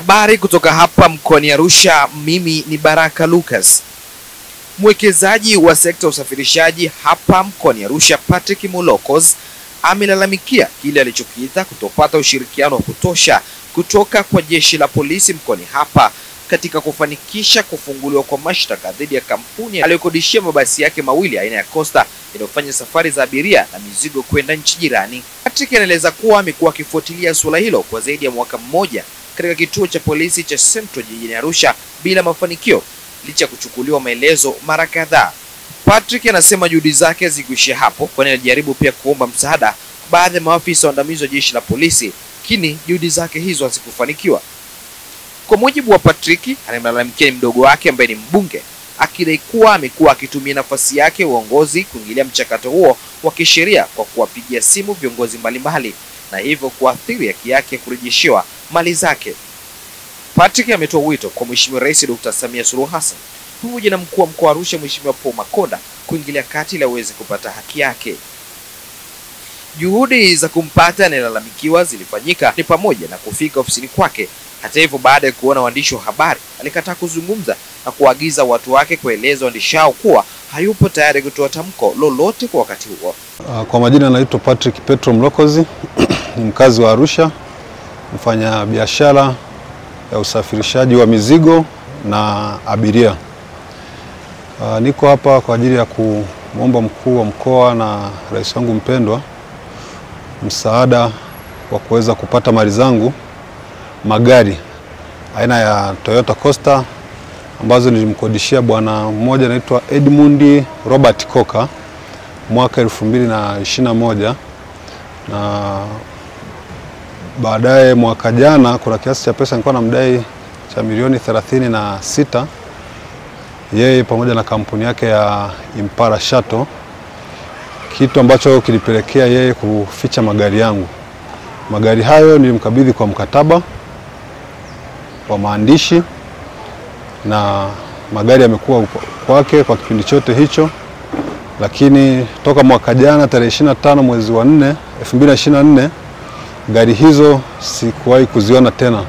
Habari kutoka hapa mkoani Arusha, mimi ni Baraka Lucas. Mwekezaji wa sekta usafirishaji hapa mkoani Arusha, Patrick Mulokos, amelalamikia kile alichokiita kutopata ushirikiano wa kutosha kutoka kwa jeshi la polisi mkoani hapa katika kufanikisha kufunguliwa kwa mashtaka dhidi ya kampuni aliyokodishia mabasi yake mawili aina ya Costa inayofanya safari za abiria na mizigo kwenda nchi jirani. Patrick anaeleza kuwa amekuwa akifuatilia suala hilo kwa zaidi ya mwaka mmoja katika kituo cha polisi cha Central jijini Arusha bila mafanikio licha ya kuchukuliwa maelezo mara kadhaa. Patrick anasema juhudi zake zikuishia hapo, kwani alijaribu pia kuomba msaada kwa baadhi ya maafisa waandamizi wa jeshi la polisi, lakini juhudi zake hizo hazikufanikiwa. Kwa mujibu wa Patrick, anamlalamikia mdogo wake ambaye ni mbunge, akidai kuwa amekuwa akitumia nafasi yake uongozi kuingilia mchakato huo wa kisheria kwa kuwapigia simu viongozi mbalimbali na hivyo kuathiri haki yake kurejeshewa mali zake. Patrick ametoa wito kwa Mheshimiwa Rais Dr. Samia Suluhu Hassan pamoja na mkuu wa mkoa wa Arusha Mheshimiwa Paul Makonda kuingilia kati ili aweze kupata haki yake. Juhudi za kumpata anayelalamikiwa zilifanyika ni pamoja na kufika ofisini kwake. Hata hivyo, baada ya kuona waandishi wa habari, alikataa kuzungumza na kuagiza watu wake kueleza waandishi hao kuwa hayupo tayari kutoa tamko lolote kwa wakati huo. Kwa majina naitwa Patrick Petro Mulokos, ni mkazi wa Arusha, mfanya biashara ya usafirishaji wa mizigo na abiria. Niko hapa kwa ajili ya kumwomba mkuu wa mkoa na rais wangu mpendwa msaada wa kuweza kupata mali zangu, magari aina ya Toyota Costa ambazo nilimkodishia bwana mmoja anaitwa Edmund Robert Coker mwaka 2021, na baadaye mwaka jana kuna kiasi cha pesa nilikuwa namdai cha milioni 36, yeye pamoja na kampuni yake ya Impala Shuttle, kitu ambacho kilipelekea yeye kuficha magari yangu. Magari hayo nilimkabidhi kwa mkataba wa maandishi na magari yamekuwa kwake kwa kipindi chote hicho, lakini toka mwaka jana tarehe 25 mwezi wa 4 2024 gari hizo sikuwahi kuziona tena.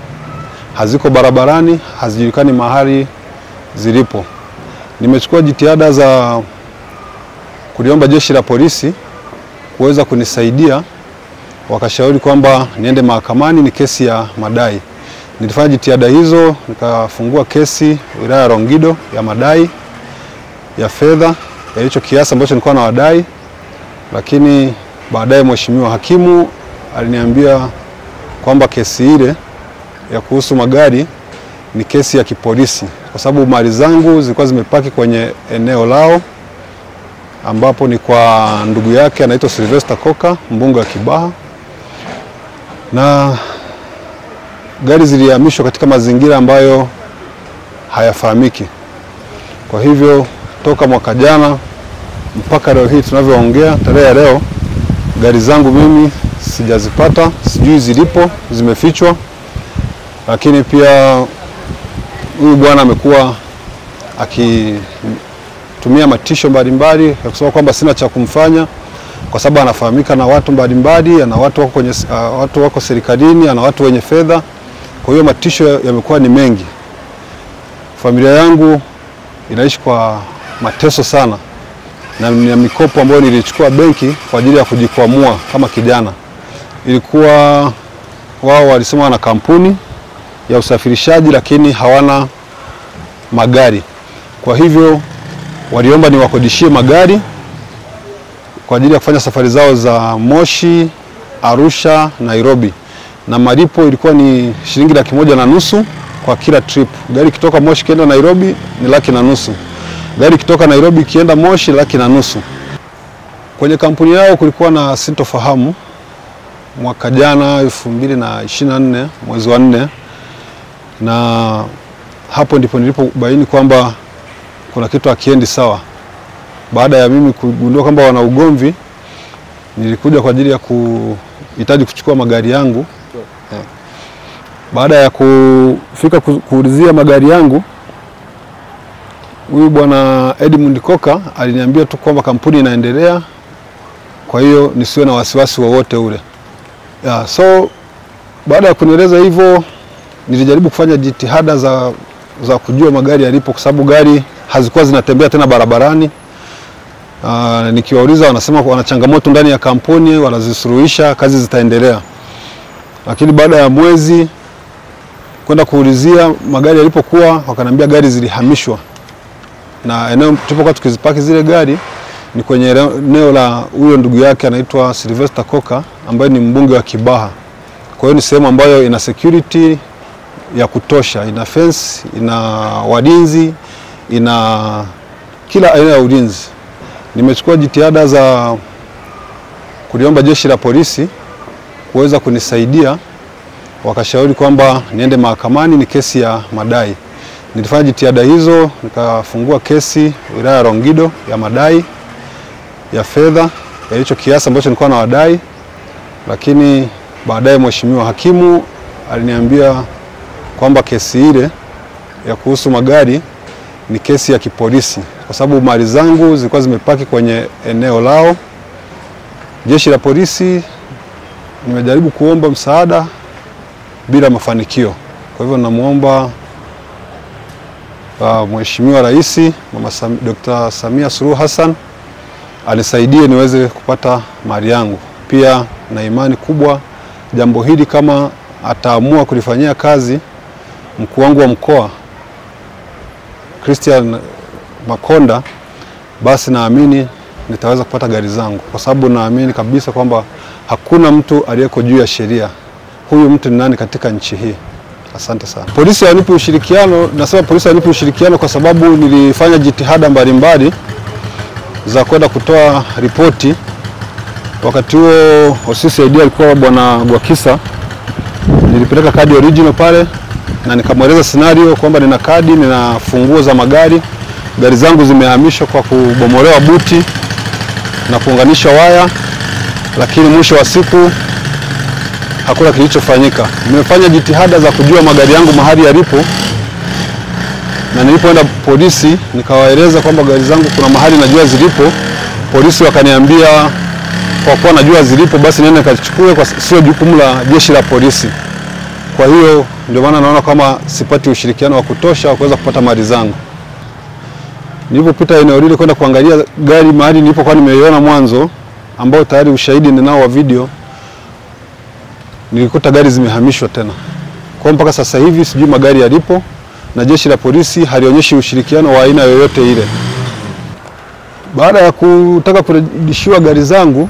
Haziko barabarani, hazijulikani mahali zilipo. Nimechukua jitihada za kuliomba jeshi la polisi kuweza kunisaidia, wakashauri kwamba niende mahakamani, ni kesi ya madai. Nilifanya jitihada hizo, nikafungua kesi wilaya ya Rongido ya madai ya fedha ya hicho kiasi ambacho nilikuwa na wadai, lakini baadaye mheshimiwa hakimu aliniambia kwamba kesi ile ya kuhusu magari ni kesi ya kipolisi kwa sababu mali zangu zilikuwa zimepaki kwenye eneo lao ambapo ni kwa ndugu yake anaitwa Sylvester Coker, mbunge wa Kibaha, na gari zilihamishwa katika mazingira ambayo hayafahamiki. Kwa hivyo toka mwaka jana mpaka leo hii tunavyoongea, tarehe ya leo, gari zangu mimi sijazipata, sijui zilipo, zimefichwa. Lakini pia huyu bwana amekuwa akitumia matisho mbalimbali ya kusema kwamba sina cha kumfanya kwa sababu anafahamika na watu mbalimbali, ana watu wako kwenye watu wako serikalini, ana watu wenye fedha. Kwa hiyo matisho yamekuwa ni mengi. Familia yangu inaishi kwa mateso sana, na mikopo ambayo nilichukua benki kwa ajili ya kujikwamua kama kijana. Ilikuwa wao walisema wana kampuni ya usafirishaji lakini hawana magari. Kwa hivyo waliomba niwakodishie magari kwa ajili ya kufanya safari zao za Moshi, Arusha, Nairobi. Na malipo ilikuwa ni shilingi 150,000 kwa kila trip. Gari kitoka Moshi kienda Nairobi ni 150,000. Gari kitoka Nairobi kienda Moshi 150,000. Kwenye kampuni yao kulikuwa na sintofahamu mwaka jana 2024 mwezi wa 4, na hapo ndipo nilipobaini kwamba kuna kitu hakiendi sawa. Baada ya mimi kugundua kwamba wana ugomvi, nilikuja kwa ajili ya kuhitaji kuchukua magari yangu. Baada ya kufika kuulizia magari yangu, huyu bwana Edmund Coker aliniambia tu kwamba kampuni inaendelea, kwa hiyo nisiwe na wasiwasi wowote ule. So baada ya kunieleza hivyo, nilijaribu kufanya jitihada za kujua magari yalipo, kwa sababu gari hazikuwa zinatembea tena barabarani. Nikiwauliza wanasema wana changamoto ndani ya kampuni, wanazisuluhisha, kazi zitaendelea. Lakini baada ya mwezi kwenda kuulizia magari yalipokuwa, wakaniambia gari zilihamishwa. Na eneo tulipokuwa tukizipaki zile gari ni kwenye eneo la huyo ndugu yake anaitwa Sylvester Koka, ambaye ni mbunge wa Kibaha. Kwa hiyo ni sehemu ambayo ina security ya kutosha, ina fence, ina walinzi, ina kila aina ya ulinzi. Nimechukua jitihada za kuliomba jeshi la polisi kuweza kunisaidia, wakashauri kwamba niende mahakamani, ni kesi ya madai. Nilifanya jitihada hizo, nikafungua kesi wilaya ya Rongido ya madai ya fedha ya hicho kiasi ambacho nilikuwa na wadai, lakini baadaye mheshimiwa hakimu aliniambia kwamba kesi ile ya kuhusu magari ni kesi ya kipolisi, kwa sababu mali zangu zilikuwa zimepaki kwenye eneo lao. Jeshi la polisi nimejaribu kuomba msaada bila mafanikio. Kwa hivyo namuomba Mheshimiwa Rais Dr. Samia Suluhu Hassan anisaidie niweze kupata mali yangu. Pia na imani kubwa jambo hili kama ataamua kulifanyia kazi mkuu wangu wa mkoa Christian Makonda, basi naamini nitaweza kupata gari zangu, kwa sababu naamini kabisa kwamba hakuna mtu aliyeko juu ya sheria. Huyu mtu ni nani katika nchi hii? Asante sana. Polisi wanipe ushirikiano, nasema polisi wanipe ushirikiano kwa sababu nilifanya jitihada mbalimbali za kwenda kutoa ripoti. Wakati huo OCCID alikuwa bwana Gwakisa. Nilipeleka kadi original pale na nikamweleza scenario kwamba nina kadi, nina funguo za magari, gari zangu zimehamishwa kwa kubomolewa buti na kuunganisha waya, lakini mwisho wa siku hakuna kilichofanyika. Nimefanya jitihada za kujua magari yangu mahali yalipo, na nilipoenda polisi nikawaeleza kwamba gari zangu kuna mahali najua zilipo. Polisi wakaniambia kwa kuwa najua zilipo basi nenda nikachukue, kwa sio jukumu la jeshi la polisi. Kwa hiyo ndio maana naona kama sipati ushirikiano wa kutosha wa kuweza kupata mali zangu. Nilipopita eneo lile kwenda kuangalia gari mahali nilipokuwa nimeiona mwanzo, ambao tayari ushahidi ninao wa video, nilikuta gari zimehamishwa tena. Kwa mpaka sasa hivi sijui magari yalipo, na jeshi la polisi halionyeshi ushirikiano wa aina yoyote ile. Baada ya kutaka kurudishiwa gari zangu,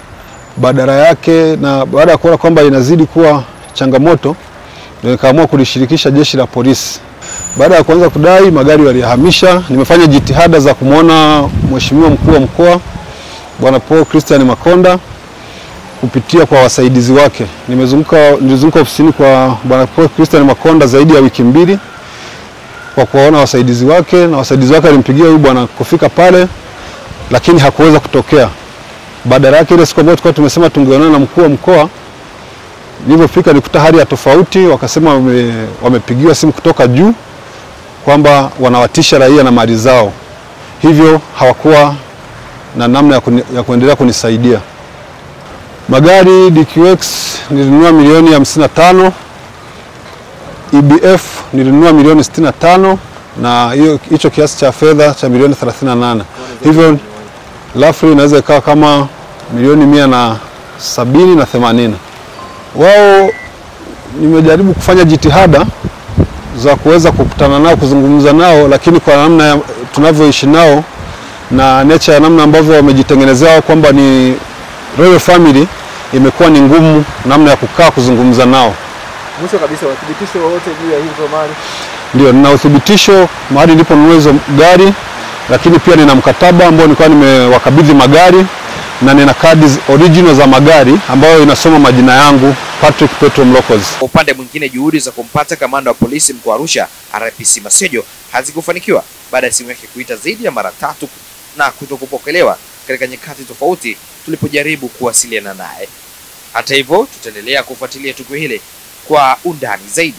badala yake na baada ya kuona kwamba inazidi kuwa changamoto, nikaamua kulishirikisha jeshi la polisi. Baada ya kuanza kudai magari waliyahamisha, nimefanya jitihada za kumuona mheshimiwa mkuu wa mkoa bwana Paul Christian Makonda kupitia kwa wasaidizi wake. Nilizunguka ofisini kwa bwana Paul Christian Makonda zaidi ya wiki mbili kwa kuwaona wasaidizi wake, na wasaidizi wake alimpigia huyu bwana kufika pale, lakini hakuweza kutokea. Badala yake ile siku ambayo tulikuwa tumesema tungeonana na mkuu wa mkoa, nilipofika nikuta hali ya tofauti. Wakasema wamepigiwa simu kutoka juu kwamba wanawatisha raia na mali zao, hivyo hawakuwa na namna ya kuendelea kunisaidia. Magari DQX nilinunua milioni 55, EBF nilinunua milioni 65, na hicho kiasi cha fedha cha milioni 38. Hivyo roughly inaweza ikawa kama milioni 170 na 80. Wao nimejaribu kufanya jitihada za kuweza kukutana nao, kuzungumza nao, lakini kwa namna tunavyoishi nao na nature ya namna ambavyo wamejitengenezea kwamba ni royal family, imekuwa ni ngumu namna ya kukaa kuzungumza nao. Mwisho kabisa, uthibitisho wote juu ya hizo mali? Ndio, nina uthibitisho mahali ndipo nunua gari, lakini pia nina mkataba ambao nilikuwa nimewakabidhi magari, na nina kadi original za magari ambayo inasoma majina yangu Patrick Petro Mlokozi. Kwa upande mwingine, juhudi za kumpata kamanda wa polisi mkoa wa Arusha RPC Masejo hazikufanikiwa baada ya simu yake kuita zaidi ya mara 3 na kutokupokelewa katika nyakati tofauti tulipojaribu kuwasiliana naye. Hata hivyo, tutaendelea kufuatilia tukio hili kwa undani zaidi.